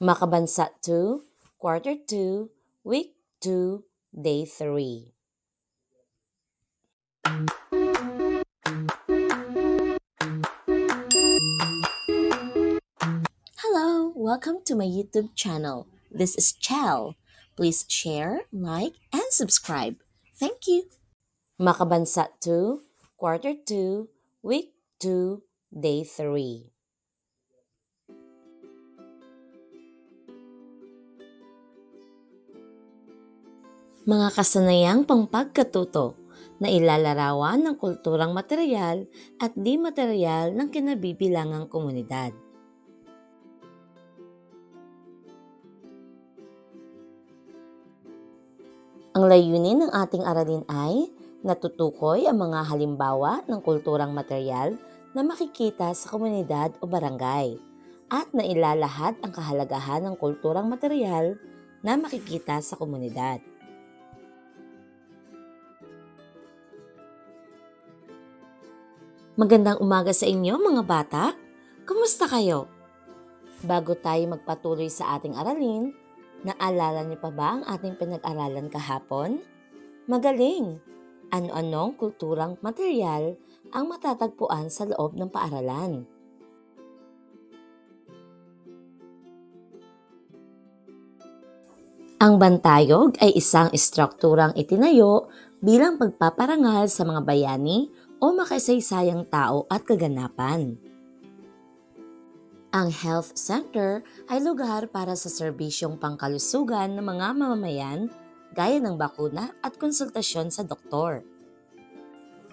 Makabansa 2, Quarter 2, Week 2, Day 3. Hello, welcome to my YouTube channel. This is Chell. Please share, like, and subscribe. Thank you. Makabansa 2, Quarter 2, Week 2, Day 3. Mga kasanayang pangpagkatuto na ilalarawan ng kulturang materyal at di materyal ng kinabibilangang komunidad. Ang layunin ng ating aralin ay natutukoy ang mga halimbawa ng kulturang materyal na makikita sa komunidad o barangay at nailalahad ang kahalagahan ng kulturang materyal na makikita sa komunidad. Magandang umaga sa inyo mga bata! Kumusta kayo? Bago tayo magpatuloy sa ating aralin, naalala niyo pa ba ang ating pinag-aralan kahapon? Magaling! Ano-anong kulturang materyal ang matatagpuan sa loob ng paaralan? Ang bantayog ay isang estrukturang itinayo bilang pagpaparangal sa mga bayani o makasaysayang tao at kaganapan. Ang health center ay lugar para sa serbisyong pangkalusugan ng mga mamamayan gaya ng bakuna at konsultasyon sa doktor.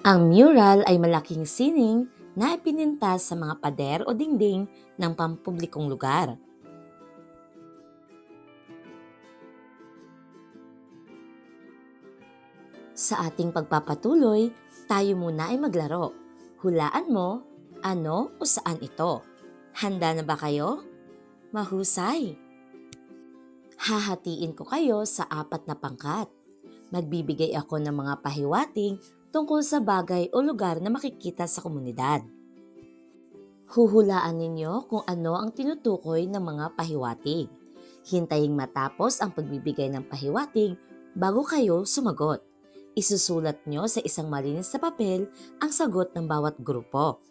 Ang mural ay malaking sining na ipininta sa mga pader o dingding ng pampublikong lugar. Sa ating pagpapatuloy, tayo muna ay maglaro. Hulaan mo, ano o saan ito? Handa na ba kayo? Mahusay! Hahatiin ko kayo sa 4 na pangkat. Magbibigay ako ng mga pahiwatig tungkol sa bagay o lugar na makikita sa komunidad. Huhulaan ninyo kung ano ang tinutukoy ng mga pahiwatig. Hintayin matapos ang pagbibigay ng pahiwatig bago kayo sumagot. Isusulat nyo sa isang malinis na papel ang sagot ng bawat grupo.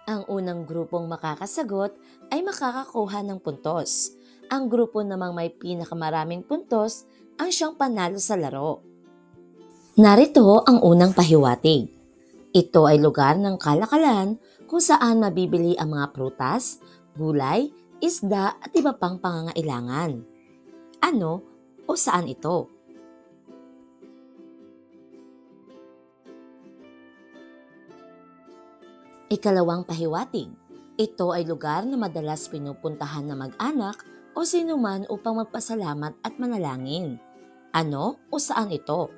Ang unang grupong makakasagot ay makakakuha ng puntos. Ang grupo namang may pinakamaraming puntos ang siyang panalo sa laro. Narito ang unang pahiwatig. Ito ay lugar ng kalakalan kung saan mabibili ang mga prutas, gulay, isda at iba pang pangangailangan. Ano o saan ito? Ikalawang pahiwatig. Ito ay lugar na madalas pinupuntahan ng mag-anak o sinuman upang magpasalamat at manalangin. Ano o saan ito?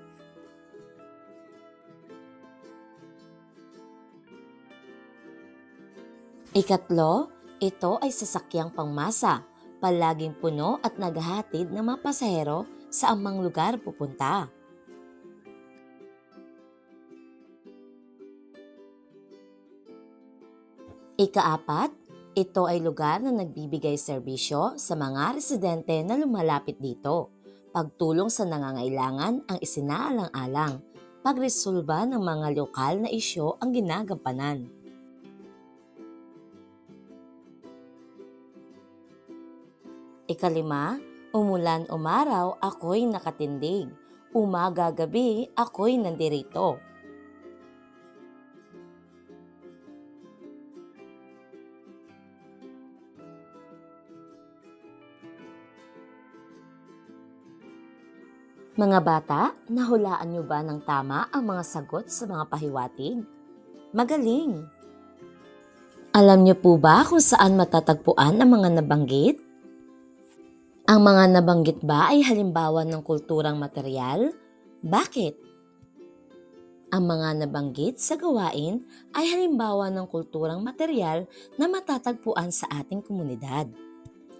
Ikatlo, ito ay sasakyang pangmasa, palaging puno at naghahatid ng mga pasahero sa amang lugar pupunta. Ikaapat, ito ay lugar na nagbibigay serbisyo sa mga residente na lumalapit dito. Pagtulong sa nangangailangan ang isinaalang-alang. Pagresolba ng mga lokal na isyu ang ginagampanan. Ikalima, umulan umaraw ako'y nakatindig. Umaga gabi ako'y nandirito. Mga bata, nahulaan niyo ba ng tama ang mga sagot sa mga pahiwatig? Magaling! Alam niyo po ba kung saan matatagpuan ang mga nabanggit? Ang mga nabanggit ba ay halimbawa ng kulturang materyal? Bakit? Ang mga nabanggit sa gawain ay halimbawa ng kulturang materyal na matatagpuan sa ating komunidad.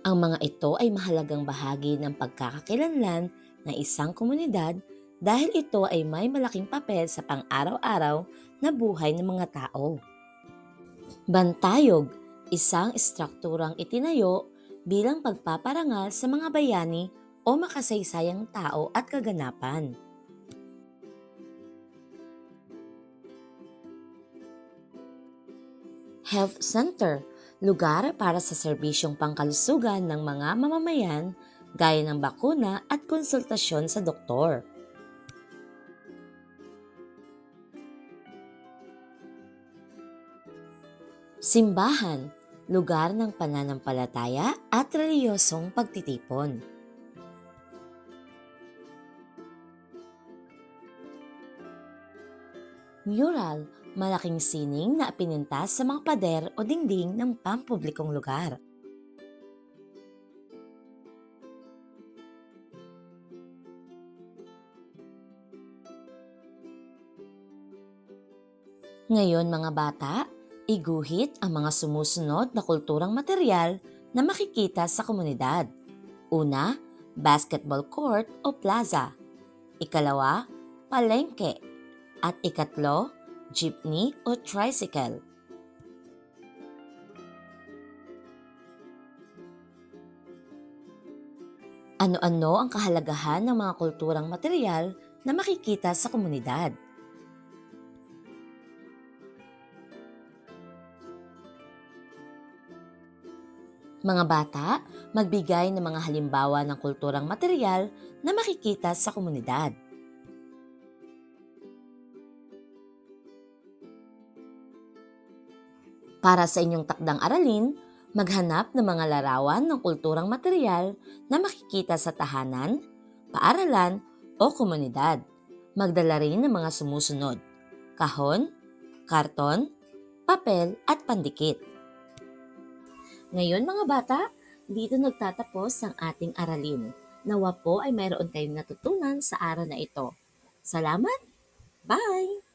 Ang mga ito ay mahalagang bahagi ng pagkakakilanlan ng isang komunidad dahil ito ay may malaking papel sa pang-araw-araw na buhay ng mga tao. Bantayog, isang estrukturang itinayo bilang pagpaparangal sa mga bayani o makasaysayang tao at kaganapan. Health Center, lugar para sa serbisyong pangkalusugan ng mga mamamayan gaya ng bakuna at konsultasyon sa doktor. Simbahan, lugar ng pananampalataya at reliyosong pagtitipon. Mural, malaking sining na pinintas sa mga pader o dingding ng pampublikong lugar. Ngayon mga bata, iguhit ang mga sumusunod na kulturang material na makikita sa komunidad. Una, basketball court o plaza. Ikalawa, palengke. At ikatlo, jeepney o tricycle. Ano-ano ang kahalagahan ng mga kulturang material na makikita sa komunidad? Mga bata, magbigay ng mga halimbawa ng kulturang material na makikita sa komunidad. Para sa inyong takdang aralin, maghanap ng mga larawan ng kulturang material na makikita sa tahanan, paaralan o komunidad. Magdala rin ng mga sumusunod: kahon, karton, papel at pandikit. Ngayon mga bata, dito nagtatapos ang ating aralin. Nawa po ay mayroon kayong natutunan sa araw na ito. Salamat! Bye!